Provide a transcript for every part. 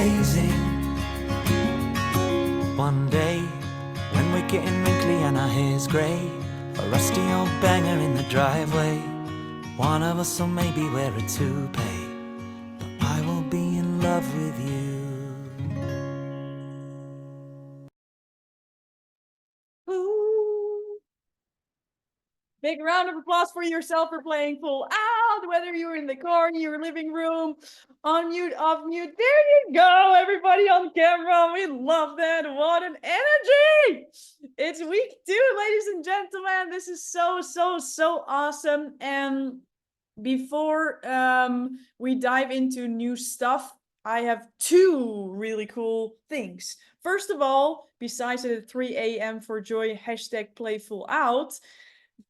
amazing. One day, when we're getting wrinkly and our hair's grey, a rusty old banger in the driveway, one of us will maybe wear a toupee, but I will be in love with you. Ooh. Big round of applause for yourself for playing Full Out, whether you're in the car, in your living room, on mute, off mute. There you go, everybody on camera. We love that. What an energy! It's week 2, ladies and gentlemen. This is so awesome. And before we dive into new stuff, I have 2 really cool things. First of all, besides the 3 a.m. for joy hashtag playful out,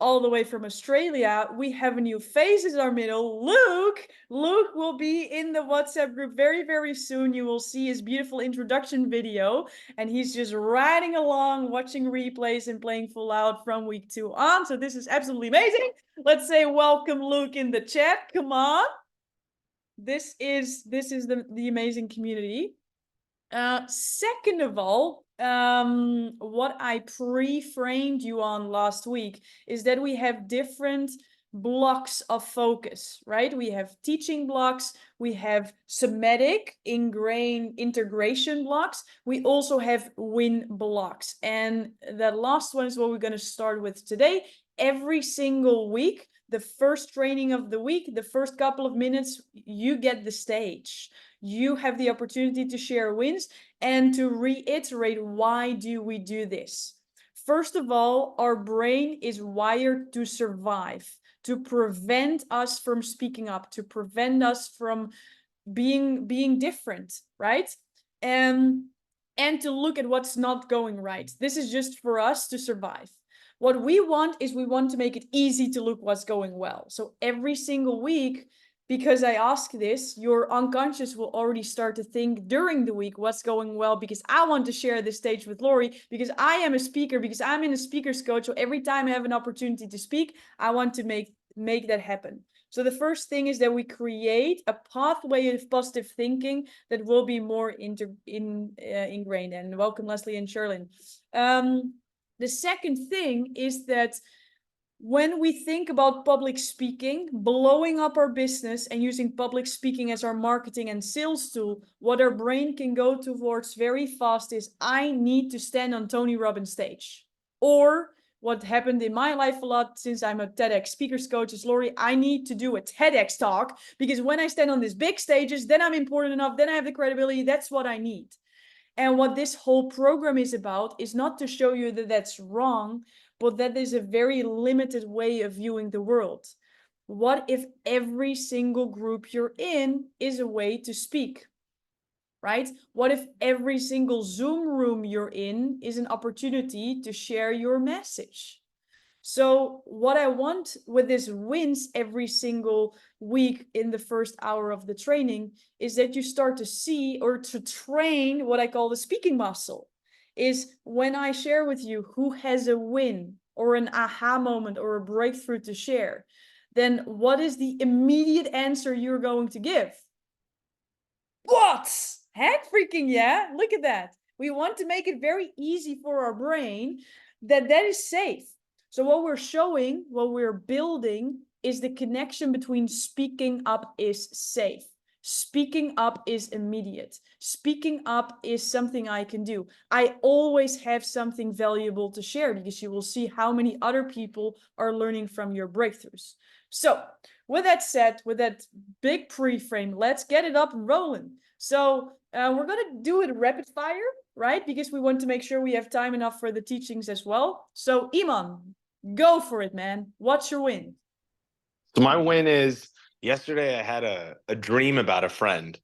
all the way from Australia, we have a new face in our middle, Luke. Luke will be in the WhatsApp group very soon. You will see his beautiful introduction video, and he's just riding along, watching replays and playing Full Out from week 2 on. So this is absolutely amazing. Let's say welcome, Luke, in the chat. Come on. This is the amazing community. Second of all, what I pre-framed you on last week is that we have different blocks of focus, right? We have teaching blocks, we have somatic integration blocks, we also have win blocks. And that last one is what we're going to start with today. Every single week, the first training of the week, the first couple of minutes, you get the stage. You have the opportunity to share wins and to reiterate, why do we do this? First of all, our brain is wired to survive, to prevent us from speaking up, to prevent us from being different, right? And to look at what's not going right. This is just for us to survive. What we want is we want to make it easy to look what's going well. So every single week, because I ask this, your unconscious will already start to think during the week what's going well, because I want to share this stage with Lori, because I am a speaker, because I'm in a speaker's coach. So every time I have an opportunity to speak, I want to make that happen. So the first thing is that we create a pathway of positive thinking that will be more ingrained. And welcome, Leslie and Sherlyn. The second thing is that when we think about public speaking, blowing up our business and using public speaking as our marketing and sales tool, what our brain can go towards very fast is, I need to stand on Tony Robbins stage. Or what happened in my life a lot since I'm a TEDx speakers coach is, Lori, I need to do a TEDx talk, because when I stand on these big stages, then I'm important enough, then I have the credibility, that's what I need. And what this whole program is about is not to show you that that's wrong, but that is a very limited way of viewing the world. What if every single group you're in is a way to speak, right? What if every single Zoom room you're in is an opportunity to share your message? So what I want with this wins every single week in the first hour of the training is that you start to see, or to train, what I call the speaking muscle. Is when I share with you who has a win or an aha moment or a breakthrough to share, then what is the immediate answer you're going to give? What? Heck freaking yeah, look at that. We want to make it very easy for our brain that is safe. So what we're showing, what we're building, is the connection between speaking up is safe. Speaking up is immediate. Speaking up is something I can do. I always have something valuable to share, because you will see how many other people are learning from your breakthroughs. So with that said, with that big pre-frame, let's get it up and rolling. So we're going to do it rapid fire, right? Because we want to make sure we have time enough for the teachings as well. So Iman, go for it, man. What's your win? So my win is, yesterday I had a dream about a friend,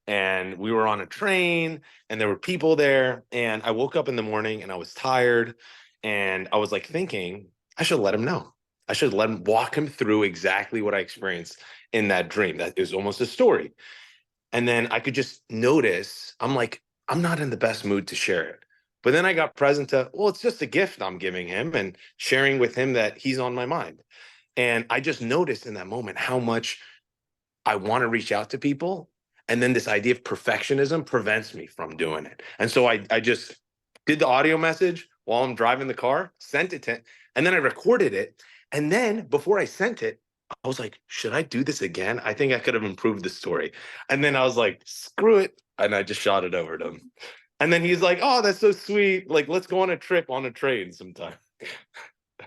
and we were on a train and there were people there, and I woke up in the morning and I was tired, and I was like thinking, I should let him know. I should let him walk him through exactly what I experienced in that dream. That is almost a story. And then I could just notice, I'm like, I'm not in the best mood to share it. But then I got present to, well, it's just a gift I'm giving him and sharing with him that he's on my mind. And I just noticed in that moment how much I want to reach out to people. And then this idea of perfectionism prevents me from doing it. And so I just did the audio message while I'm driving the car, sent it to, and then I recorded it. And then before I sent it, I was like, should I do this again? I think I could have improved the story. And then I was like, screw it. And I just shot it over to him. And then he's like, oh, that's so sweet. Like, let's go on a trip on a train sometime.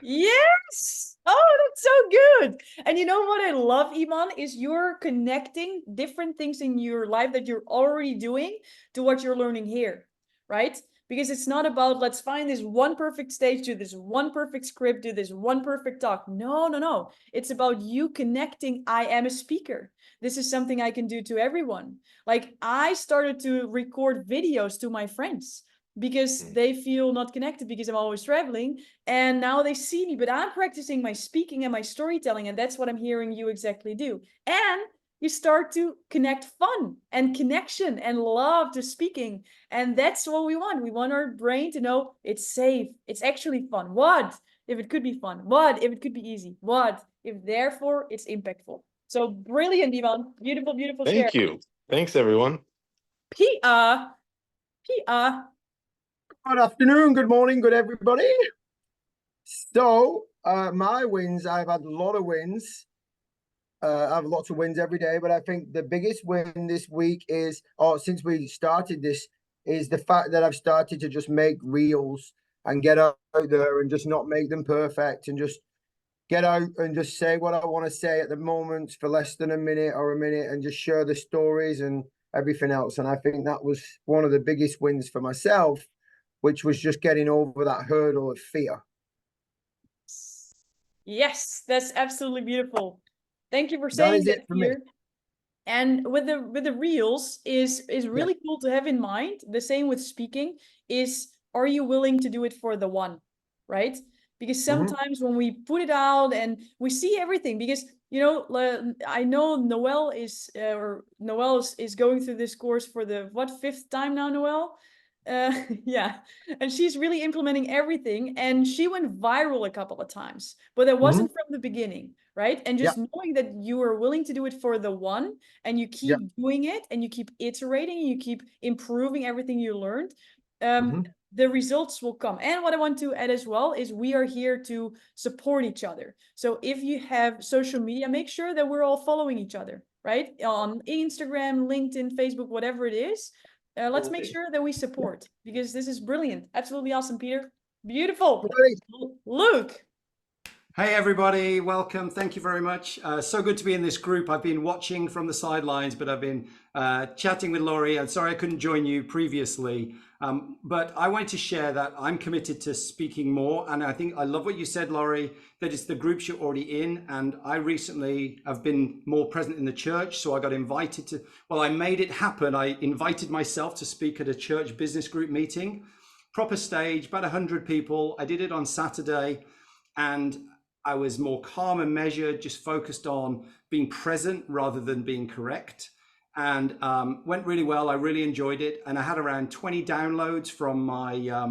Yes. Oh, that's so good. And you know what I love, Iman, is you're connecting different things in your life that you're already doing to what you're learning here, right? Because it's not about let's find this one perfect stage, do this one perfect script, do this one perfect talk. No, no, no. It's about you connecting. I am a speaker. This is something I can do to everyone. Like I started to record videos to my friends because they feel not connected because I'm always traveling. And now they see me, but I'm practicing my speaking and my storytelling. And that's what I'm hearing you exactly do. And you start to connect fun and connection and love to speaking. And that's what we want. We want our brain to know it's safe. It's actually fun. What if it could be fun? What if it could be easy? What if therefore it's impactful? So brilliant, Ivan. Beautiful, beautiful share. Thank you. Thanks, everyone. Pia. Pia. Good afternoon, good morning, good everybody. So, my wins, I've had a lot of wins. I have lots of wins every day, but I think the biggest win this week is, or since we started this, is the fact that I've started to just make reels and get out there and just not make them perfect and just get out and just say what I want to say at the moment for less than a minute or a minute and just share the stories and everything else. And I think that was one of the biggest wins for myself, which was just getting over that hurdle of fear. Yes, that's absolutely beautiful. Thank you for saying that here. And with the reels is really cool to have in mind. The same with speaking is, are you willing to do it for the one, right? Because sometimes when we put it out and we see everything, because you know, I know Noelle is going through this course for the fifth time now, Noelle? Yeah, and she's really implementing everything, and she went viral a couple of times, but that wasn't from the beginning, right? And just knowing that you are willing to do it for the one, and you keep doing it, and you keep iterating, and you keep improving everything you learned, the results will come. And what I want to add as well is we are here to support each other. So if you have social media, make sure that we're all following each other, right? On Instagram, LinkedIn, Facebook, whatever it is. Let's make sure that we support, because this is brilliant. Absolutely awesome, Peter. Beautiful. Luke. Hey, everybody. Welcome. Thank you very much. So good to be in this group. I've been watching from the sidelines, but I've been chatting with Laurie. I'm sorry I couldn't join you previously, but I wanted to share that I'm committed to speaking more. And I think I love what you said, Laurie, that it's the groups you're already in. And I recently have been more present in the church. So I got invited to, well, I made it happen. I invited myself to speak at a church business group meeting, proper stage, about 100 people. I did it on Saturday, and I was more calm and measured, just focused on being present rather than being correct, and went really well. I really enjoyed it. And I had around 20 downloads from my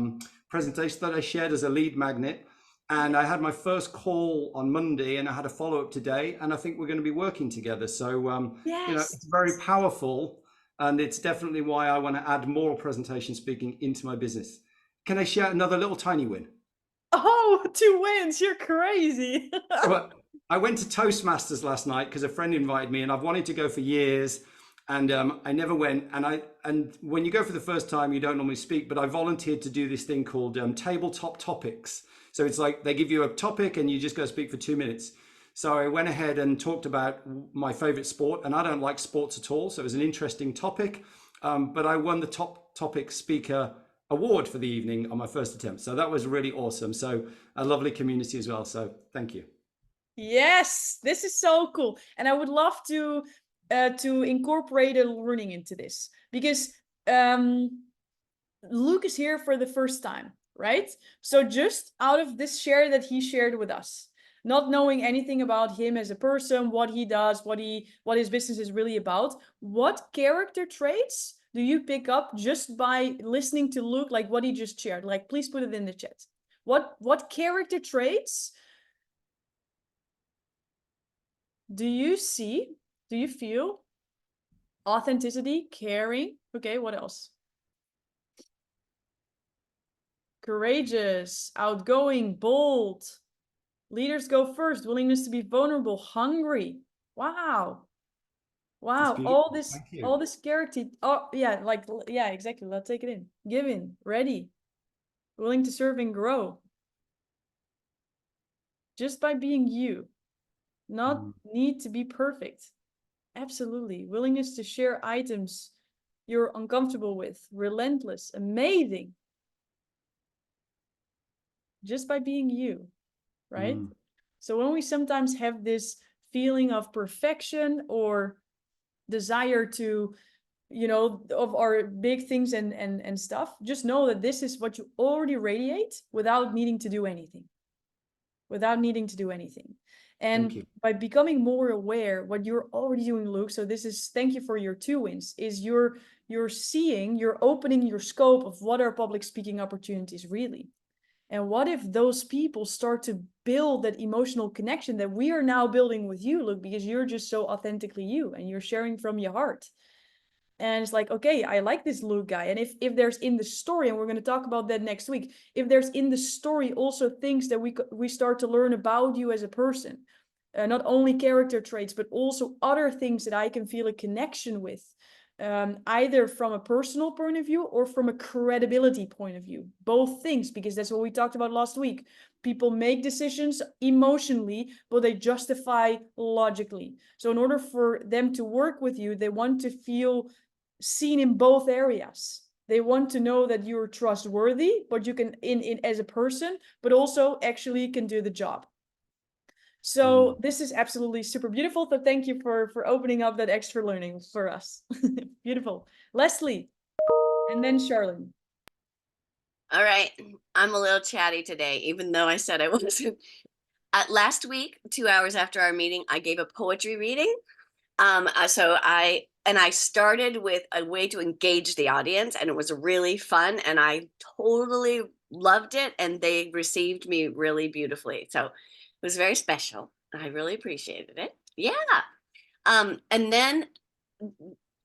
presentation that I shared as a lead magnet. And I had my first call on Monday, and I had a follow-up today, and I think we're going to be working together. So, you know, it's very powerful, and it's definitely why I want to add more presentation speaking into my business. Can I share another little tiny win? Oh, 2 wins. You're crazy. Well, I went to Toastmasters last night because a friend invited me, and I've wanted to go for years, and I never went. And when you go for the first time, you don't normally speak, but I volunteered to do this thing called tabletop topics. So it's like they give you a topic and you just go speak for 2 minutes. So I went ahead and talked about my favorite sport, and I don't like sports at all. So it was an interesting topic, but I won the top topic speaker award for the evening on my first attempt. So that was really awesome. So a lovely community as well. So thank you. Yes, this is so cool. And I would love to incorporate a learning into this, because Luke is here for the first time, right? So just out of this share that he shared with us, not knowing anything about him as a person, what he does, what his business is really about, what character traits do you pick up just by listening to Luke, like what he just shared? Like, please put it in the chat. What character traits do you see, do you feel Authenticity, caring. Okay, what else? Courageous, outgoing, bold. Leaders go first. Willingness to be vulnerable, hungry. Wow. That's Wow. beautiful. Thank you. All this scarcity. Oh, yeah, like, yeah, exactly. Let's take it in. Giving, ready, willing to serve and grow. Just by being you, not need to be perfect. Absolutely. Willingness to share items you're uncomfortable with. Relentless, amazing. Just by being you, right? So when we sometimes have this feeling of perfection or desire to, you know, of our big things and stuff, just know that this is what you already radiate without needing to do anything. Without needing to do anything. And by becoming more aware what you're already doing, Luke, so this is, thank you for your 2 wins, is you're seeing, you're opening your scope of what are public speaking opportunities really. And what if those people start to build that emotional connection that we are now building with you, Luke, because you're just so authentically you and you're sharing from your heart. And it's like, okay, I like this Luke guy. And if there's in the story, and we're going to talk about that next week, if there's in the story also things that we start to learn about you as a person, not only character traits, but also other things that I can feel a connection with, either from a personal point of view or from a credibility point of view. Both things, because that's what we talked about last week. People make decisions emotionally, but they justify logically. So in order for them to work with you, they want to feel seen in both areas. They want to know that you're trustworthy, but you can in as a person, but also actually can do the job. So this is absolutely super beautiful. So thank you for opening up that extra learning for us. Beautiful. Leslie, and then Charlene. All right. I'm a little chatty today, even though I said I wasn't. Last week, 2 hours after our meeting, I gave a poetry reading. I started with a way to engage the audience, and it was really fun, and I totally loved it, and they received me really beautifully. So it was very special. I really appreciated it. Yeah. And then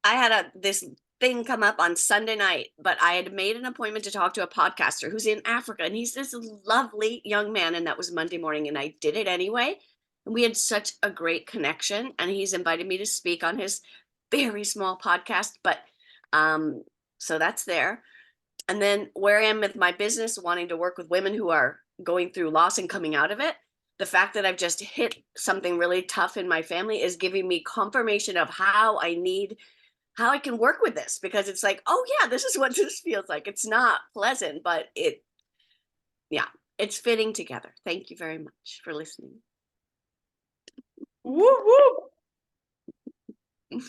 I had this thing come up on Sunday night, but I had made an appointment to talk to a podcaster who's in Africa, and he's this lovely young man, and that was Monday morning, and I did it anyway. And we had such a great connection, and he's invited me to speak on his very small podcast, but so that's there. And then where I am with my business, wanting to work with women who are going through loss and coming out of it, the fact that I've just hit something really tough in my family is giving me confirmation of how I can work with this, because it's like, oh yeah, this is what this feels like. It's not pleasant, but it's fitting together. Thank you very much for listening. Woo woo.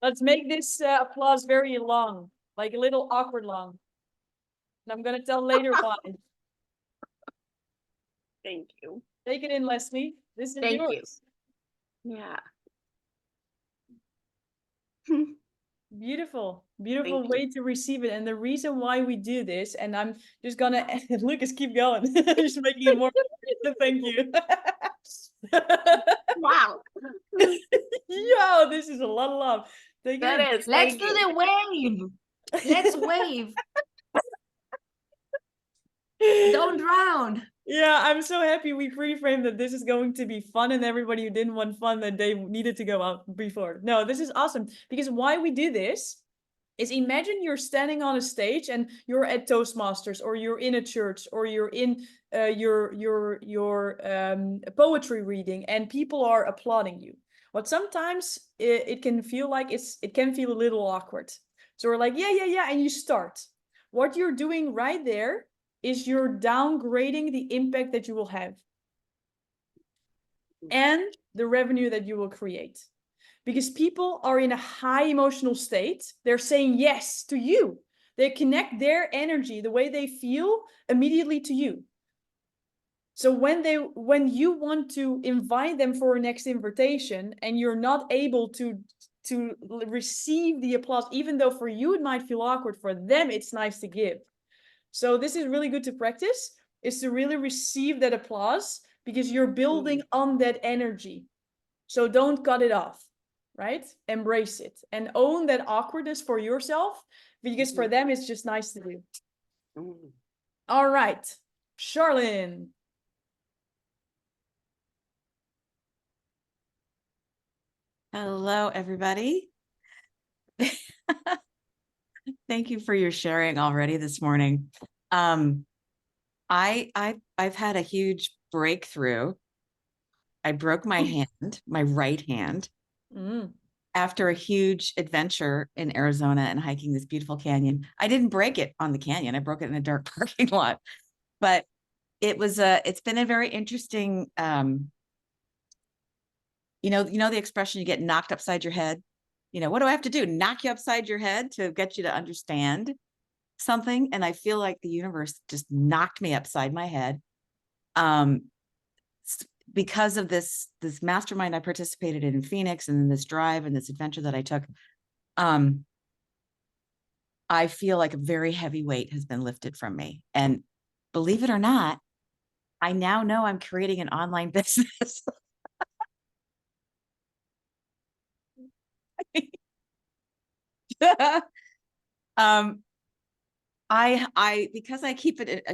Let's make this applause very long, like a little awkward long. And I'm going to tell later why. Thank you. Take it in, Leslie. This is Thank yours. you. Yeah. Beautiful, beautiful Thank way to receive it. And the reason why we do this, and I'm just gonna, Lucas, keep going. Just making it more. Thank you. Wow. Yo, this is a lot of love. Thank you. That is. Let's Thank do you. the wave. Let's wave. Don't drown. Yeah, I'm so happy we pre-framed that this is going to be fun, and everybody who didn't want fun, that they needed to go out before. No, this is awesome, because why we do this is, imagine you're standing on a stage and you're at Toastmasters, or you're in a church, or you're in your poetry reading, and people are applauding you. But sometimes it can feel like it can feel a little awkward. So we're like, yeah, and you start. What you're doing right there is you're downgrading the impact that you will have and the revenue that you will create. Because people are in a high emotional state. They're saying yes to you. They connect their energy, the way they feel, immediately to you. So when you want to invite them for a next invitation and you're not able to receive the applause, even though for you it might feel awkward, for them it's nice to give. So this is really good to practice, is to really receive that applause, because you're building on that energy. So don't cut it off. right? Embrace it and own that awkwardness for yourself, because for them, it's just nice to do. Mm. All right, Charlene. Hello, everybody. Thank you for your sharing already this morning. I've had a huge breakthrough. I broke my hand, my right hand, Mm. after a huge adventure in Arizona and hiking this beautiful canyon. I didn't break it on the canyon. I broke it in a dark parking lot. But it's been a very interesting, you know the expression, you get knocked upside your head. What do I have to do? Knock you upside your head to get you to understand something? And I feel like the universe just knocked me upside my head. Because of this mastermind I participated in Phoenix, and then this drive and this adventure that I took, I feel like a very heavy weight has been lifted from me. And believe it or not, I now know I'm creating an online business.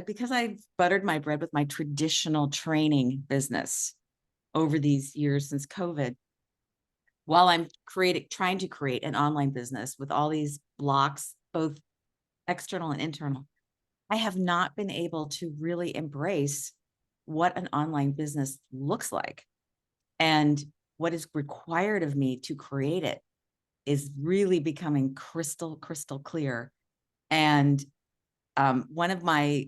Because I've buttered my bread with my traditional training business over these years since COVID, while I'm trying to create an online business with all these blocks, both external and internal, I have not been able to really embrace what an online business looks like. And what is required of me to create it is really becoming crystal clear. And one of my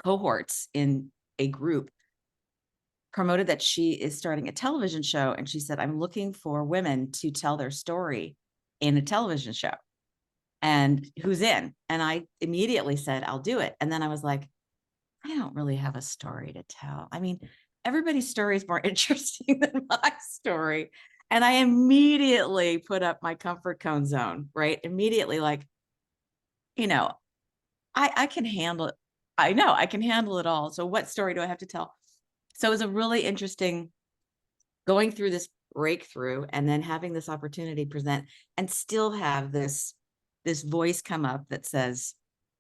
cohorts in a group promoted that she is starting a television show, and she said, I'm looking for women to tell their story in a television show, and who's in? And I immediately said, I'll do it. And then I was like, I don't really have a story to tell. I mean, everybody's story is more interesting than my story. And I immediately put up my comfort cone zone, right? Immediately, like, I can handle it. I know I can handle it all. So what story do I have to tell? So it was a really interesting going through this breakthrough, and then having this opportunity present, and still have this voice come up that says,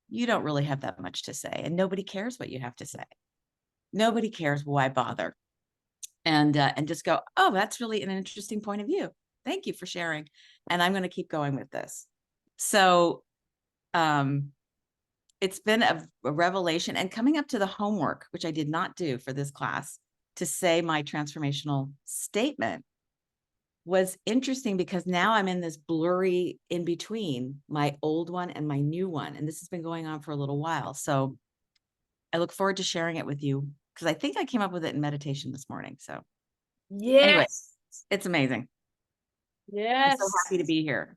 you don't really have that much to say, and nobody cares what you have to say. Nobody cares. Why bother? And just go, oh, that's really an interesting point of view. Thank you for sharing. And I'm going to keep going with this. So it's been a revelation, and coming up to the homework, which I did not do for this class, to say my transformational statement was interesting, because now I'm in this blurry in between my old one and my new one. And this has been going on for a little while. So I look forward to sharing it with you, because I think I came up with it in meditation this morning. So anyway, it's amazing. Yes. I'm so happy to be here.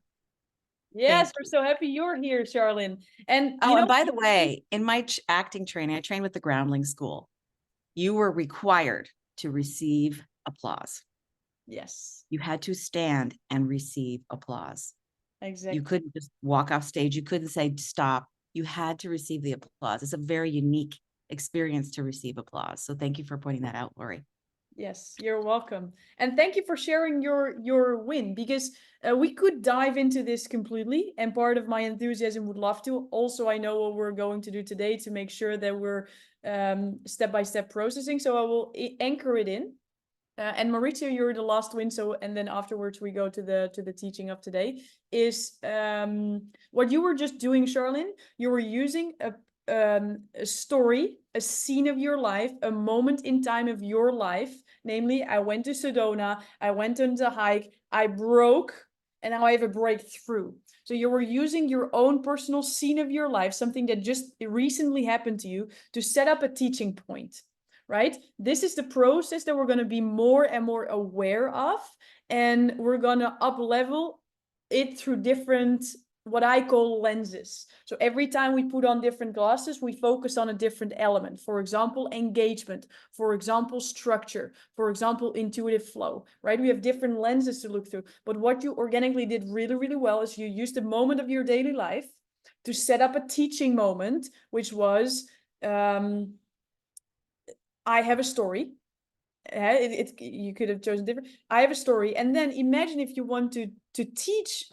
Yes, we're so happy you're here, Charlene. And and by the way, in my acting training, I trained with the Groundling School. You were required to receive applause. Yes, You had to stand and receive applause. exactly. You couldn't just walk off stage. You couldn't say stop. You had to receive the applause. It's a very unique experience to receive applause. So thank you for pointing that out, Lori. Yes, you're welcome. And thank you for sharing your win, because we could dive into this completely, and part of my enthusiasm would love to. Also, I know what we're going to do today to make sure that we're step-by-step processing. So I will anchor it in. And Maurizio, you're the last win. So, and then afterwards we go to the teaching of today. Is what you were just doing, Charlene. You were using a story, a scene of your life, a moment in time of your life. Namely, I went to Sedona, I went on the hike, I broke, and now I have a breakthrough. So you were using your own personal scene of your life, something that just recently happened to you, to set up a teaching point, right? This is the process that we're going to be more and more aware of, and we're going to up-level it through different, what I call lenses. So every time we put on different glasses, we focus on a different element. For example, engagement. For example, structure. For example, intuitive flow, right? We have different lenses to look through. But what you organically did really, really well is you used a moment of your daily life to set up a teaching moment, which was, I have a story. You could have chosen different. I have a story, and then imagine if you want to teach,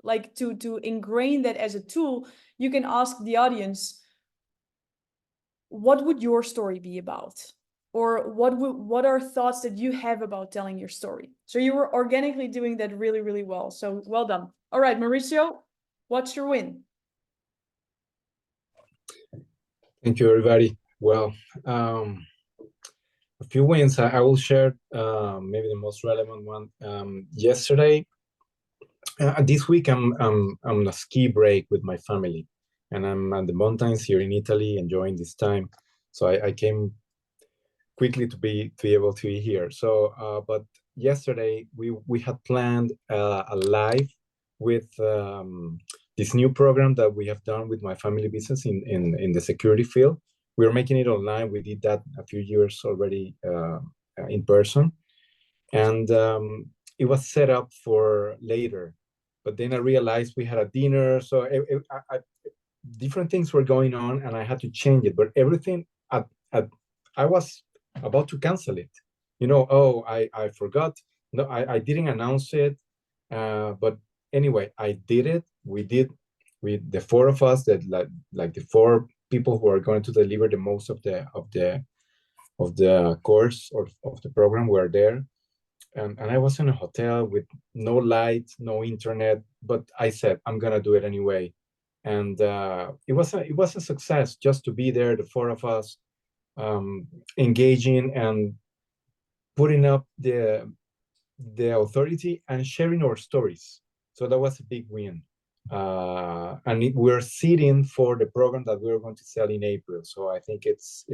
like to ingrain that as a tool, you can ask the audience, what would your story be about? Or what are thoughts that you have about telling your story? So you were organically doing that really, really well. So well done. All right, Mauricio, what's your win? Thank you, everybody. Well, a few wins. I will share maybe the most relevant one. Yesterday, this week, I'm on a ski break with my family, and I'm at the mountains here in Italy, enjoying this time. So I came quickly to be able to be here. So, but yesterday we had planned a live with this new program that we have done with my family business in the security field. We're making it online. We did that a few years already in person, and it was set up for later. But then I realized we had a dinner, so different things were going on, and I had to change it. But everything, I was about to cancel it. Oh, I forgot. No, I didn't announce it. But anyway, I did it. We the four of us, that like the four people who are going to deliver the most of the course or of the program were there. And I was in a hotel with no lights, no internet, but I said, I'm gonna do it anyway. And it was a success just to be there, the four of us, engaging and putting up the authority and sharing our stories. So that was a big win. And we're sitting for the program that we're going to sell in April. So I think it's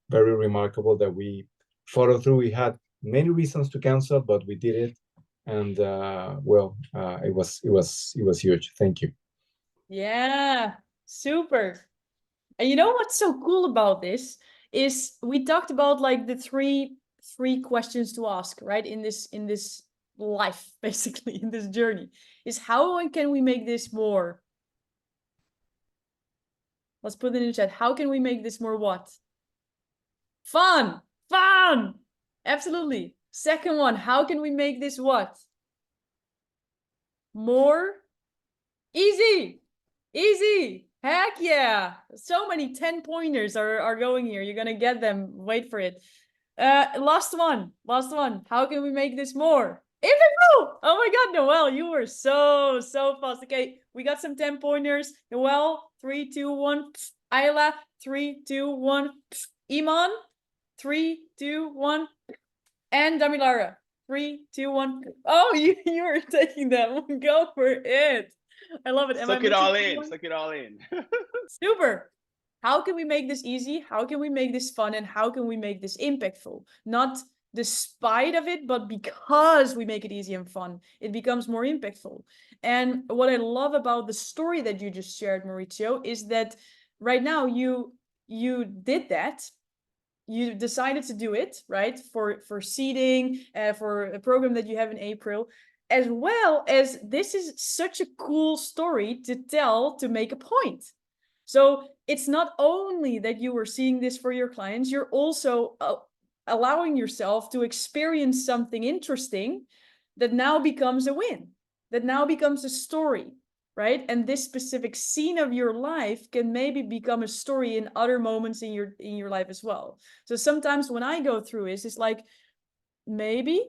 very remarkable that we followed through. We had many reasons to cancel, but we did it, and it was huge. Thank you. Yeah, super. And you know what's so cool about this is we talked about like the three questions to ask, right? In this life, basically, in this journey, is how can we make this more? Let's put it in the chat. How can we make this more what? Fun. Absolutely. Second one, how can we make this what? More easy. Heck yeah. So many 10 pointers are going here. You're gonna get them. Wait for it. Last one. How can we make this more impactful? Oh my god, Noel, you were so fast. Okay, we got some 10 pointers. Noel, 3, 2, 1. Ayla, 3, 2, 1. Iman, 3, 2, 1. And Damilara, 3, 2, 1. Oh, you were taking them. Go for it. I love it. Suck it all in. Super. How can we make this easy? How can we make this fun? And how can we make this impactful? Not despite of it, but because we make it easy and fun, it becomes more impactful. And what I love about the story that you just shared, Mauricio, is that right now you did that. You decided to do it, right? For seeding, for a program that you have in April, as well as this is such a cool story to tell, to make a point. So it's not only that you were seeing this for your clients, you're also allowing yourself to experience something interesting that now becomes a win, that now becomes a story, right? And this specific scene of your life can maybe become a story in other moments in your life as well. So sometimes when I go through this, it's like, maybe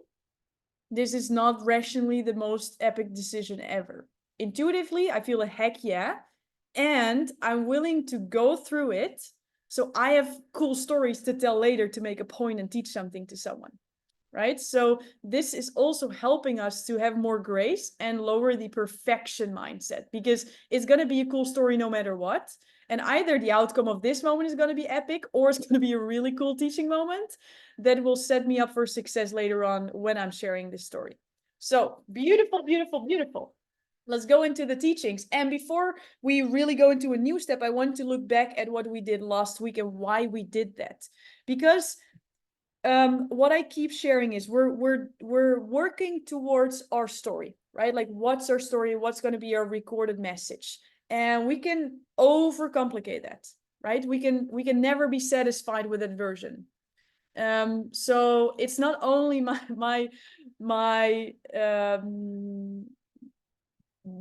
this is not rationally the most epic decision ever. Intuitively, I feel a heck yeah. And I'm willing to go through it. So I have cool stories to tell later to make a point and teach something to someone, right? So this is also helping us to have more grace and lower the perfection mindset, because it's going to be a cool story no matter what. And either the outcome of this moment is going to be epic, or it's going to be a really cool teaching moment that will set me up for success later on when I'm sharing this story. So beautiful. Let's go into the teachings. And before we really go into a new step, I want to look back at what we did last week and why we did that. Because what I keep sharing is we're working towards our story, right? Like, what's our story? What's going to be our recorded message? And we can overcomplicate that, right? We can never be satisfied with that version. So it's not only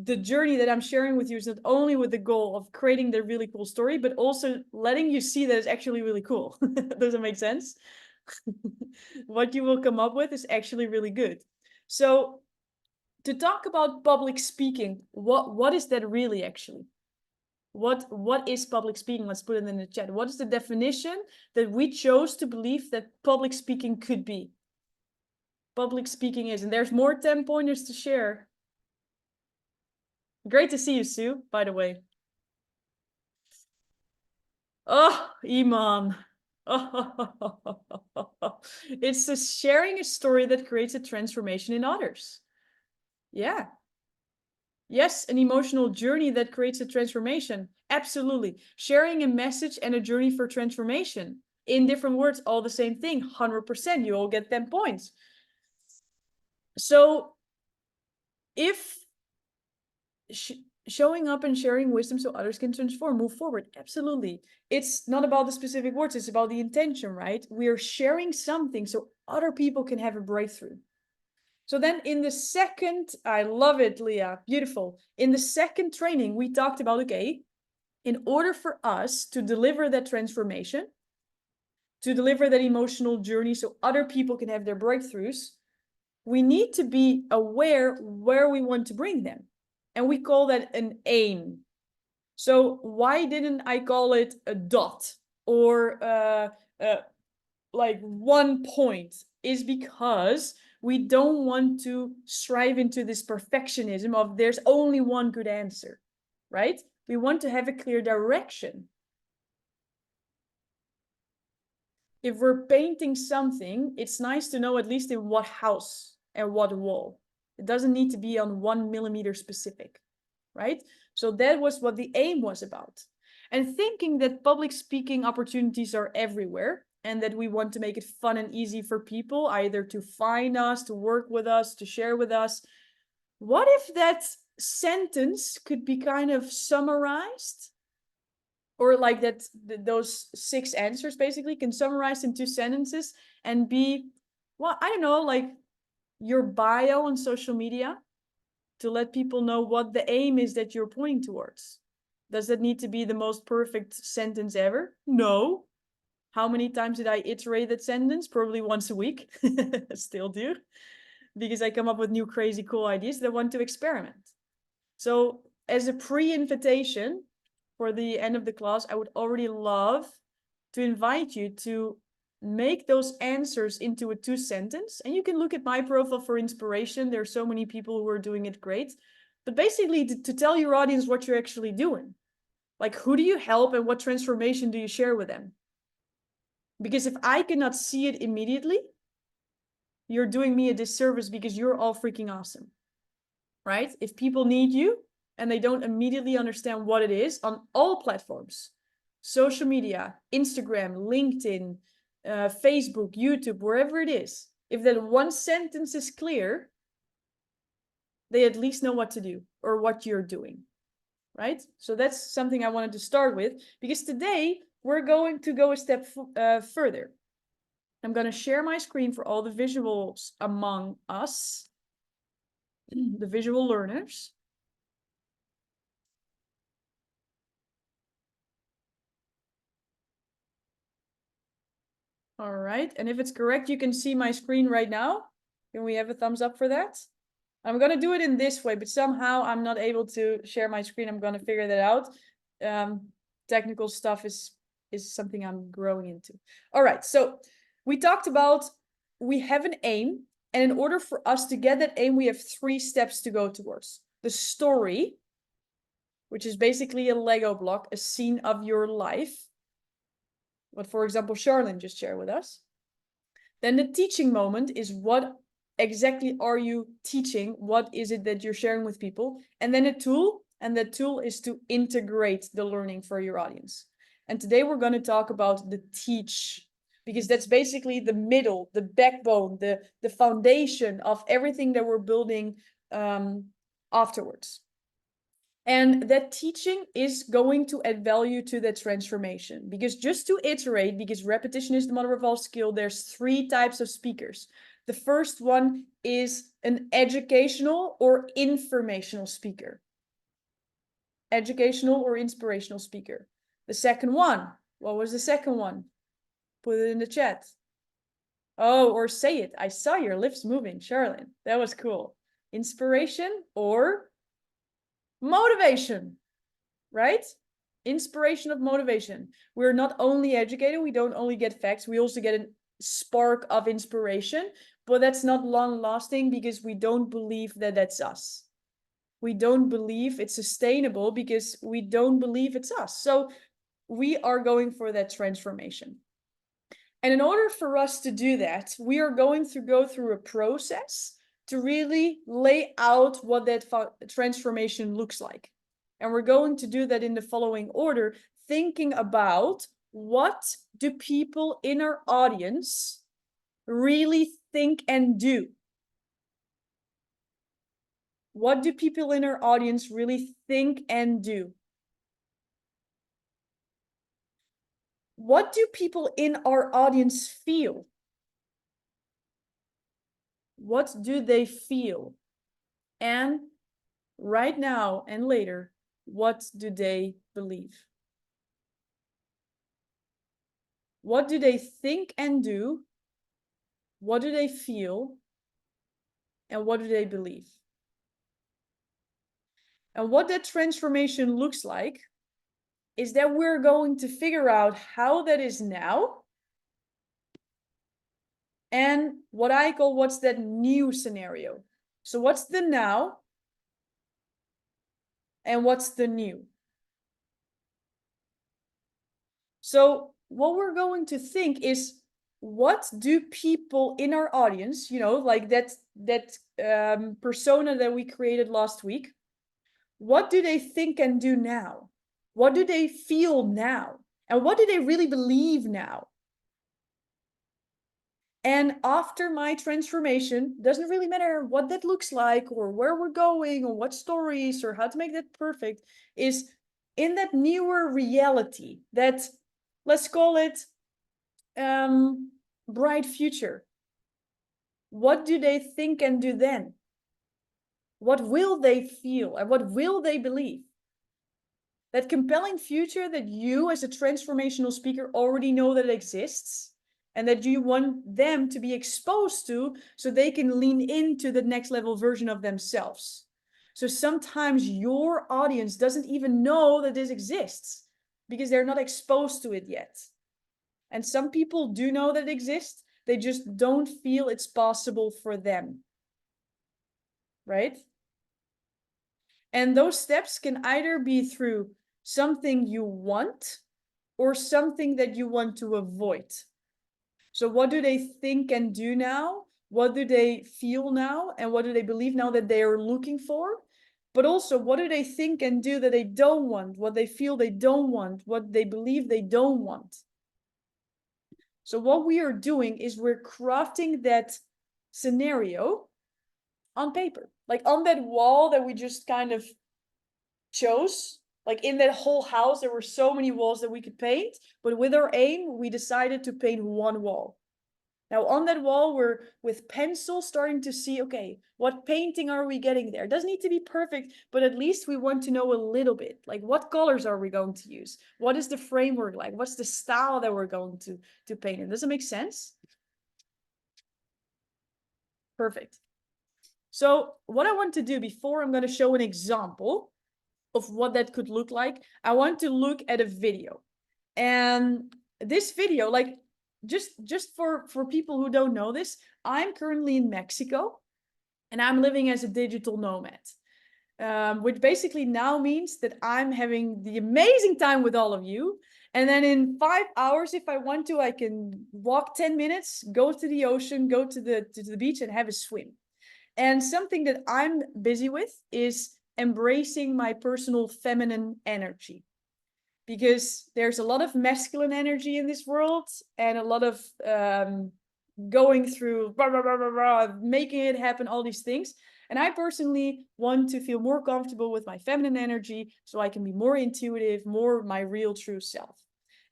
the journey that I'm sharing with you is not only with the goal of creating the really cool story, but also letting you see that it's actually really cool. Does it make sense? What you will come up with is actually really good. So to talk about public speaking, what is that really actually? What is public speaking? Let's put it in the chat. What is the definition that we chose to believe that public speaking could be? Public speaking is, and there's more 10 pointers to share. Great to see you, Sue, by the way. Oh, Iman. Oh, it's the sharing a story that creates a transformation in others. Yeah. Yes, an emotional journey that creates a transformation. Absolutely. Sharing a message and a journey for transformation. In different words, all the same thing. 100%. You all get 10 points. So if showing up and sharing wisdom so others can transform, move forward, absolutely. It's not about the specific words, it's about the intention, right? We are sharing something so other people can have a breakthrough. So then in the second, I love it, Leah, beautiful. In the second training, we talked about, okay, in order for us to deliver that transformation, to deliver that emotional journey so other people can have their breakthroughs, we need to be aware where we want to bring them. And we call that an aim. So why didn't I call it a dot or like 1 point? Is because we don't want to strive into this perfectionism of there's only one good answer, right? We want to have a clear direction. If we're painting something, it's nice to know at least in what house and what wall. It doesn't need to be on 1 millimeter specific, right? So that was what the aim was about. And thinking that public speaking opportunities are everywhere and that we want to make it fun and easy for people, either to find us, to work with us, to share with us. What if that sentence could be kind of summarized? Or like that, those 6 answers basically can summarize in 2 sentences and be, well, I don't know, like your bio on social media to let people know what the aim is that you're pointing towards. Does that need to be the most perfect sentence ever? No. How many times did I iterate that sentence? Probably once a week. Still do. Because I come up with new crazy cool ideas that I want to experiment. So as a pre-invitation for the end of the class, I would already love to invite you to make those answers into a 2-sentence. And you can look at my profile for inspiration. There are so many people who are doing it great. But basically to tell your audience what you're actually doing. Like, who do you help and what transformation do you share with them? Because if I cannot see it immediately, you're doing me a disservice because you're all freaking awesome, right? If people need you and they don't immediately understand what it is on all platforms, social media, Instagram, LinkedIn, Facebook, YouTube, wherever it is, if that 1 sentence is clear, they at least know what to do or what you're doing, right? So that's something I wanted to start with, because today we're going to go a step further. I'm going to share my screen for all the visuals among us, the visual learners. All right, and if it's correct, you can see my screen right now. Can we have a thumbs up for that? I'm going to do it in this way, but somehow I'm not able to share my screen. I'm going to figure that out. Technical stuff is something I'm growing into. All right, so we talked about we have an aim, and in order for us to get that aim, we have 3 steps to go towards. The story, which is basically a Lego block, a scene of your life. What, for example, Charlene just shared with us. Then the teaching moment is what exactly are you teaching? What is it that you're sharing with people? And then a tool, and that tool is to integrate the learning for your audience. And today we're going to talk about the teach, because that's basically the middle, the backbone, the foundation of everything that we're building afterwards. And that teaching is going to add value to that transformation. Because just to iterate, because repetition is the mother of all skill, there's 3 types of speakers. The first one is an educational or informational speaker. Educational or inspirational speaker. The second one, what was the second one? Put it in the chat. Oh, or say it. I saw your lips moving, Charlene. That was cool. Inspiration or motivation, right? Inspiration of motivation. We're not only educated, we don't only get facts, we also get a spark of inspiration, but that's not long lasting because we don't believe that that's us. We don't believe it's sustainable because we don't believe it's us. So we are going for that transformation. And in order for us to do that, we are going to go through a process to really lay out what that transformation looks like. And we're going to do that in the following order, thinking about what do people in our audience really think and do? What do people in our audience really think and do? What do people in our audience feel? What do they feel? And right now and later, what do they believe? What do they think and do? What do they feel? And what do they believe? And what that transformation looks like is that we're going to figure out how that is now. And what I call, what's that new scenario? So what's the now? And what's the new? So what we're going to think is, what do people in our audience, you know, like that persona that we created last week, what do they think and do now? What do they feel now? And what do they really believe now? And after my transformation, doesn't really matter what that looks like or where we're going or what stories or how to make that perfect, is in that newer reality, that, let's call it bright future. What do they think and do then? What will they feel and what will they believe? That compelling future that you as a transformational speaker already know that exists, and that you want them to be exposed to so they can lean into the next level version of themselves. So sometimes your audience doesn't even know that this exists because they're not exposed to it yet. And some people do know that it exists, they just don't feel it's possible for them. Right? And those steps can either be through something you want or something that you want to avoid. So what do they think and do now? What do they feel now? And what do they believe now that they are looking for? But also, what do they think and do that they don't want? What they feel they don't want? What they believe they don't want? So what we are doing is we're crafting that scenario on paper, like on that wall that we just kind of chose. Like in that whole house, there were so many walls that we could paint, but with our aim, we decided to paint one wall. Now on that wall, we're with pencil starting to see, okay, what painting are we getting there? It doesn't need to be perfect, but at least we want to know a little bit, like what colors are we going to use? What is the framework like? What's the style that we're going to paint in? Does it make sense? Perfect. So what I want to do before I'm going to show an example of what that could look like, I want to look at a video. And this video, like just for people who don't know this, I'm currently in Mexico and I'm living as a digital nomad, which basically now means that I'm having the amazing time with all of you. And then in 5 hours, if I want to, I can walk 10 minutes, go to the ocean, go to the beach and have a swim. And something that I'm busy with is embracing my personal feminine energy, because there's a lot of masculine energy in this world and a lot of going through blah, blah, blah, blah, blah, making it happen, all these things. And I personally want to feel more comfortable with my feminine energy so I can be more intuitive, more my real true self.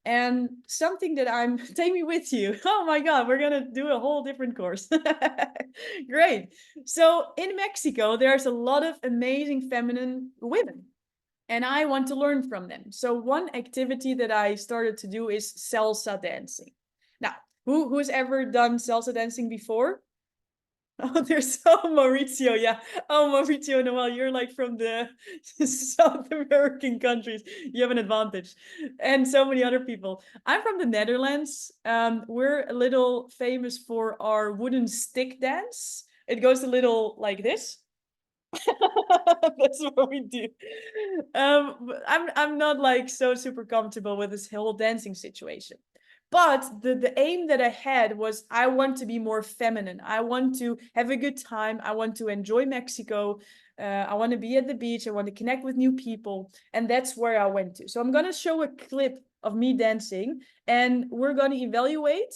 And something that I'm, take me with you. Oh my God, we're going to do a whole different course. Great. So in Mexico, there's a lot of amazing feminine women, and I want to learn from them. So one activity that I started to do is salsa dancing. Now, who's ever done salsa dancing before? Oh, there's Mauricio, yeah. Oh, Mauricio Noel, you're like from the South American countries. You have an advantage. And so many other people. I'm from the Netherlands. We're a little famous for our wooden stick dance. It goes a little like this. That's what we do. I'm not like so super comfortable with this whole dancing situation. But the aim that I had was I want to be more feminine. I want to have a good time. I want to enjoy Mexico. I want to be at the beach. I want to connect with new people. And that's where I went to. So I'm going to show a clip of me dancing. And we're going to evaluate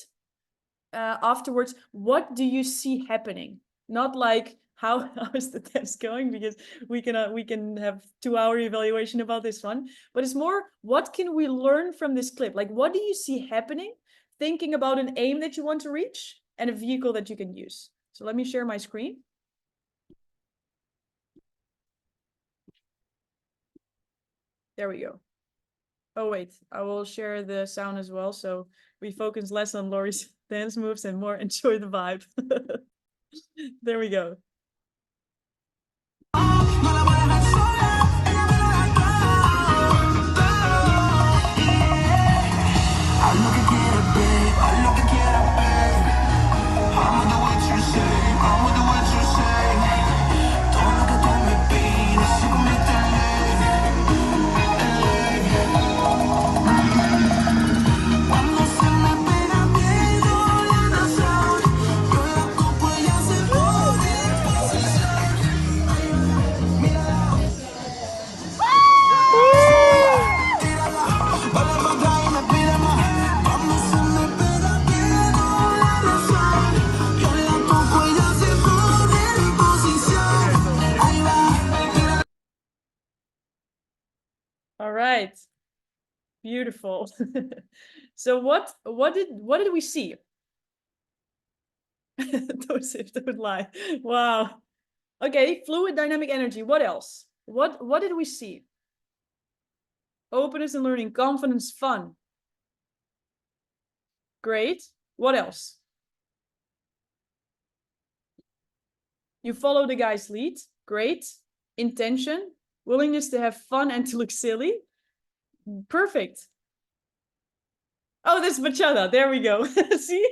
afterwards, what do you see happening? Not like, how is the dance going? Because we can have 2-hour evaluation about this one, but it's more, what can we learn from this clip? Like, what do you see happening? Thinking about an aim that you want to reach and a vehicle that you can use. So let me share my screen. There we go. Oh wait, I will share the sound as well, so we focus less on Lori's dance moves and more enjoy the vibe. There we go. All right, beautiful. So what did we see? Don't lie. Wow. Okay, fluid dynamic energy. What else? What did we see? Openness and learning, confidence, fun. Great. What else? You follow the guy's lead. Great. Intention, willingness to have fun and to look silly. Perfect. Oh, this bachata. There we go. See?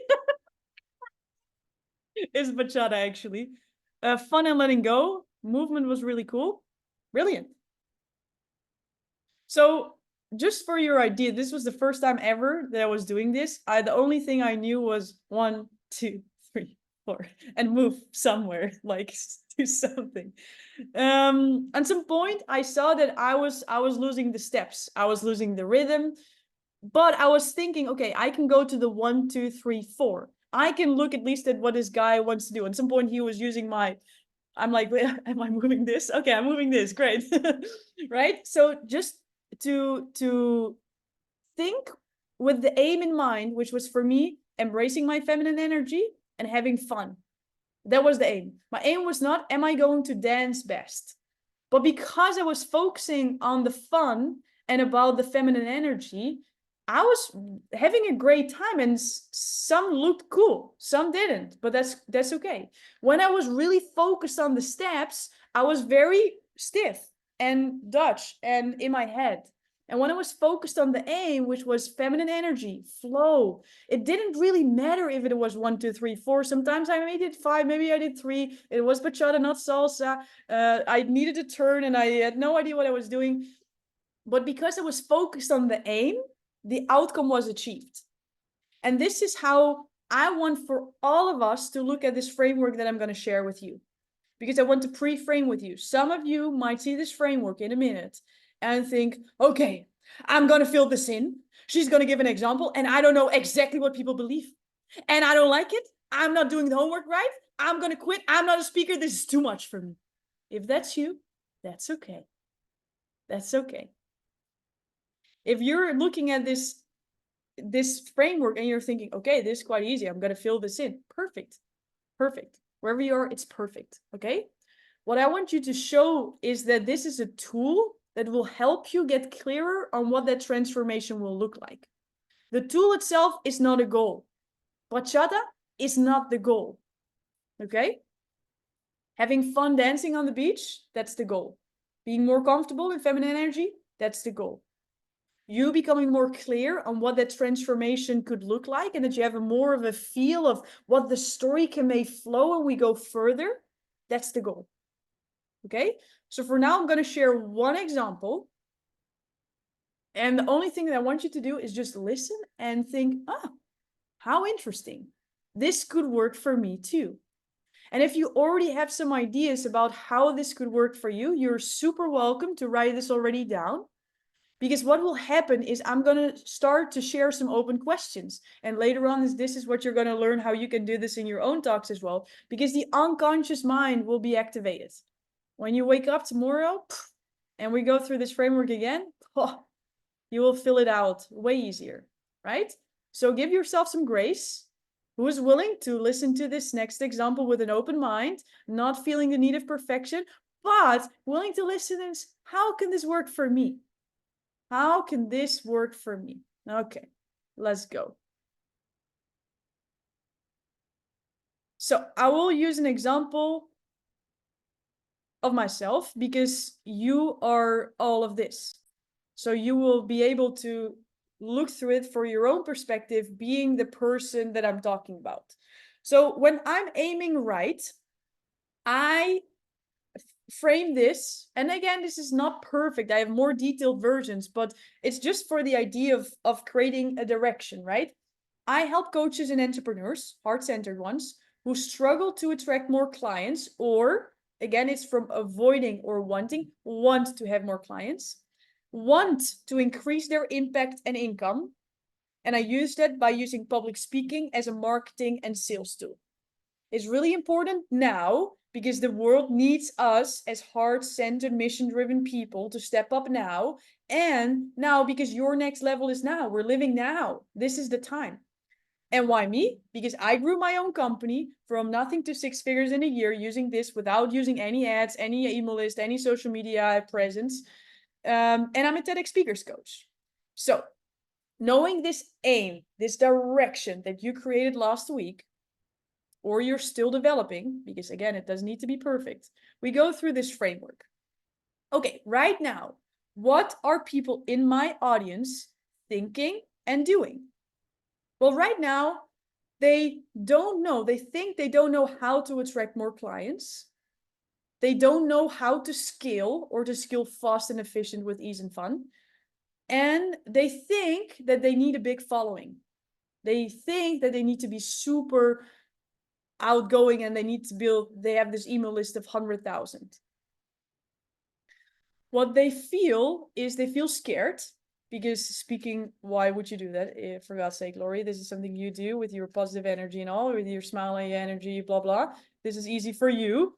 It's bachata, actually. Fun and letting go. Movement was really cool. Brilliant. So just for your idea, this was the first time ever that I was doing this. The only thing I knew was 1, 2, 3, 4, and move somewhere, like do something. At some point, I saw that I was losing the steps. I was losing the rhythm. But I was thinking, okay, I can go to the 1, 2, 3, 4. I can look at least at what this guy wants to do. At some point, he was using my, I'm like, am I moving this? Okay, I'm moving this. Great. Right? So just to think with the aim in mind, which was for me, embracing my feminine energy and having fun. That was the aim. My aim was not, am I going to dance best? But because I was focusing on the fun and about the feminine energy, I was having a great time, and some looked cool, some didn't, but that's okay. When I was really focused on the steps, I was very stiff and Dutch and in my head. And when I was focused on the aim, which was feminine energy, flow, it didn't really matter if it was 1, 2, 3, 4. Sometimes I made it 5, maybe I did 3. It was bachata, not salsa. I needed a turn and I had no idea what I was doing. But because I was focused on the aim, the outcome was achieved. And this is how I want for all of us to look at this framework that I'm going to share with you, because I want to pre-frame with you. Some of you might see this framework in a minute and think, okay, I'm going to fill this in. She's going to give an example and I don't know exactly what people believe. And I don't like it. I'm not doing the homework right. I'm going to quit. I'm not a speaker. This is too much for me. If that's you, that's okay. That's okay. If you're looking at this framework and you're thinking, okay, this is quite easy, I'm going to fill this in. Perfect. Perfect. Wherever you are, it's perfect. Okay. What I want you to show is that this is a tool that will help you get clearer on what that transformation will look like. The tool itself is not a goal. Bachata is not the goal. Okay. Having fun dancing on the beach, that's the goal. Being more comfortable in feminine energy, that's the goal. You becoming more clear on what that transformation could look like, and that you have more of a feel of what the story can may flow and we go further, that's the goal. Okay, so for now I'm going to share one example, and the only thing that I want you to do is just listen and think, ah, how interesting, this could work for me too. And if you already have some ideas about how this could work for you, you're super welcome to write this already down. Because what will happen is I'm going to start to share some open questions. And later on, this is what you're going to learn, how you can do this in your own talks as well. Because the unconscious mind will be activated. When you wake up tomorrow and we go through this framework again, you will fill it out way easier, right? So give yourself some grace. Who is willing to listen to this next example with an open mind, not feeling the need of perfection, but willing to listen and how can this work for me? How can this work for me? Okay, let's go. So I will use an example of myself because you are all of this. So you will be able to look through it for your own perspective, being the person that I'm talking about. So when I'm aiming right, I frame this, and again, this is not perfect. I have more detailed versions, but it's just for the idea of creating a direction, right? I help coaches and entrepreneurs, heart-centered ones, who struggle to attract more clients, or again, it's from avoiding or wanting, want to have more clients, want to increase their impact and income. And I use that by using public speaking as a marketing and sales tool. It's really important now because the world needs us as heart-centered, mission-driven people to step up now. And now because your next level is now. We're living now. This is the time. And why me? Because I grew my own company from nothing to 6 figures in a year using this without using any ads, any email list, any social media presence. And I'm a TEDx speakers coach. So knowing this aim, this direction that you created last week, or you're still developing, because again, it doesn't need to be perfect. We go through this framework. Okay, right now, what are people in my audience thinking and doing? Well, right now, they don't know. They think they don't know how to attract more clients. They don't know how to scale or to scale fast and efficient with ease and fun. And they think that they need a big following. They think that they need to be super outgoing and they have this email list of 100,000. What they feel is they feel scared because speaking, why would you do that? For God's sake, Laurie, this is something you do with your positive energy and all, with your smiling energy, blah, blah. This is easy for you.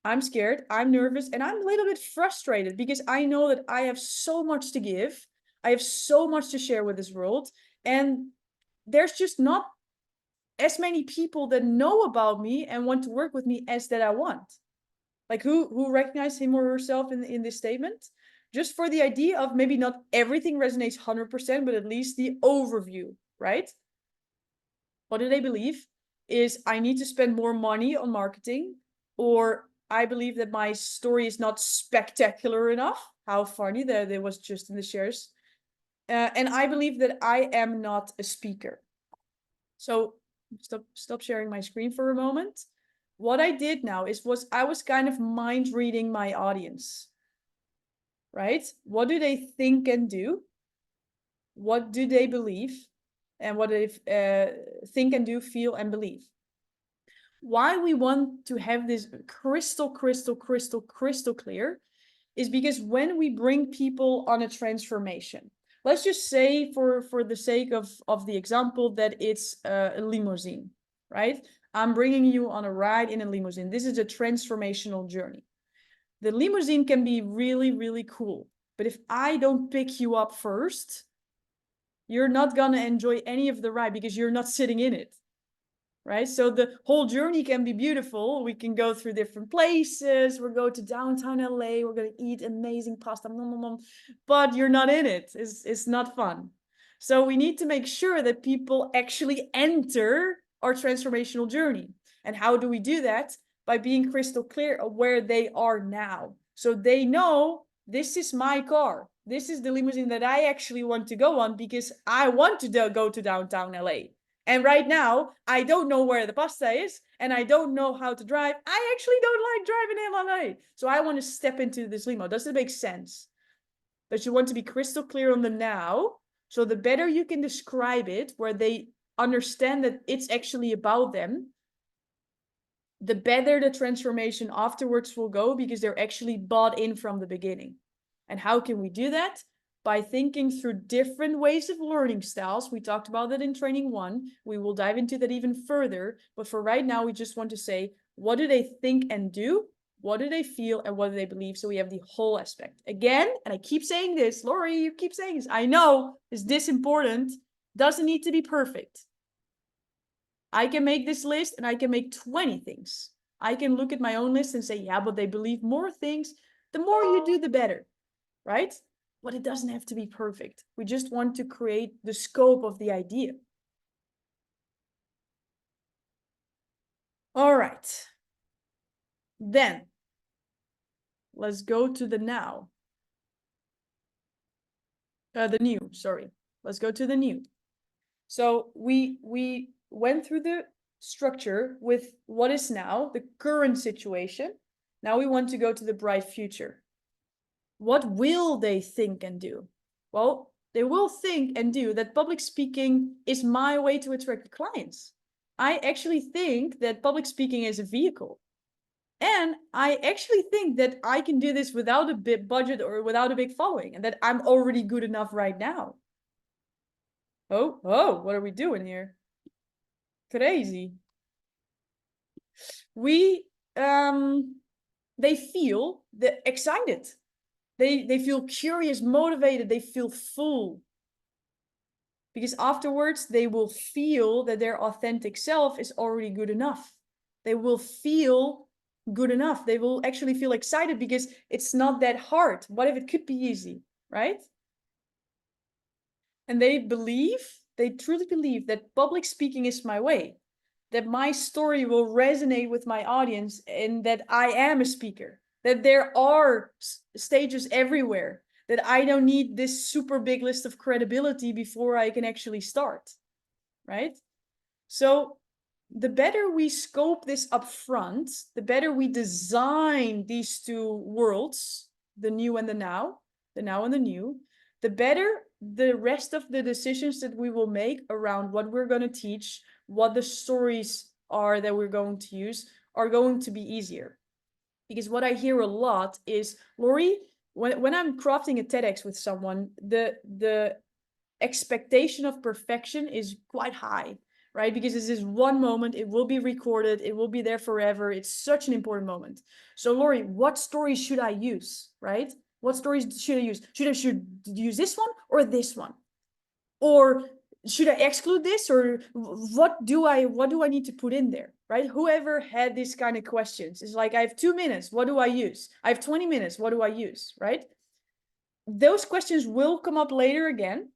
I'm scared, I'm nervous, and I'm a little bit frustrated because I know that I have so much to give. I have so much to share with this world. And there's just not as many people that know about me and want to work with me as that I want. Like who recognize him or herself in this statement? Just for the idea of maybe not everything resonates 100%, but at least the overview, right? What do they believe? Is I need to spend more money on marketing, or I believe that my story is not spectacular enough. How funny that it was just in the shares. And I believe that I am not a speaker. So stop sharing my screen for a moment. What I did now I was kind of mind reading my audience, right? What do they think and do? What do they believe? And what they think and do, feel and believe. Why we want to have this crystal clear is because when we bring people on a transformation, let's just say for the sake of the example that it's a limousine, right? I'm bringing you on a ride in a limousine. This is a transformational journey. the limousine can be really, really cool. But if I don't pick you up first, you're not gonna enjoy any of the ride because you're not sitting in it, right? So the whole journey can be beautiful. We can go through different places. We'll go to downtown LA. We're gonna eat amazing pasta, but you're not in it. It's not fun. So we need to make sure that people actually enter our transformational journey. And how do we do that? By being crystal clear of where they are now. So they know, this is my car. This is the limousine that I actually want to go on because I want to go to downtown LA. And right now, I don't know where the pasta is and I don't know how to drive. I actually don't like driving in LA. So I want to step into this limo. Does it make sense? But you want to be crystal clear on the now. So the better you can describe it, where they understand that it's actually about them, the better the transformation afterwards will go because they're actually bought in from the beginning. And how can we do that? By thinking through different ways of learning styles. We talked about that in training 1. We will dive into that even further. But for right now, we just want to say, what do they think and do? What do they feel and what do they believe? So we have the whole aspect. Again, and I keep saying this, Lori, you keep saying this. I know, is this important? Doesn't need to be perfect. I can make this list and I can make 20 things. I can look at my own list and say, yeah, but they believe more things. The more you do, the better, right? But it doesn't have to be perfect. We just want to create the scope of the idea. All right. Then let's go to the now. The new, sorry. Let's go to the new. So we went through the structure with what is now, the current situation. Now we want to go to the bright future. What will they think and do? Well, they will think and do that public speaking is my way to attract clients. I actually think that public speaking is a vehicle. And I actually think that I can do this without a big budget or without a big following, and that I'm already good enough right now. Oh, what are we doing here? Crazy. They feel excited. They feel curious, motivated, they feel full. Because afterwards, they will feel that their authentic self is already good enough. They will feel good enough. They will actually feel excited because it's not that hard. What if it could be easy, right? And they truly believe that public speaking is my way, that my story will resonate with my audience and that I am a speaker, that there are stages everywhere, that I don't need this super big list of credibility before I can actually start, right? So the better we scope this up front, the better we design these two worlds, the new and the now and the new, the better the rest of the decisions that we will make around what we're going to teach, what the stories are that we're going to use, are going to be easier. Because what I hear a lot is, Lori, when I'm crafting a TEDx with someone, the expectation of perfection is quite high, right? Because this is one moment, it will be recorded, it will be there forever. It's such an important moment. So Lori, what stories should I use, right? What stories should I use? Should I use this one or this one? Or should I exclude this, or what do I need to put in there, right? Whoever had these kind of questions is like, I have 2 minutes, what do I use? I have 20 minutes, what do I use, right? Those questions will come up later again,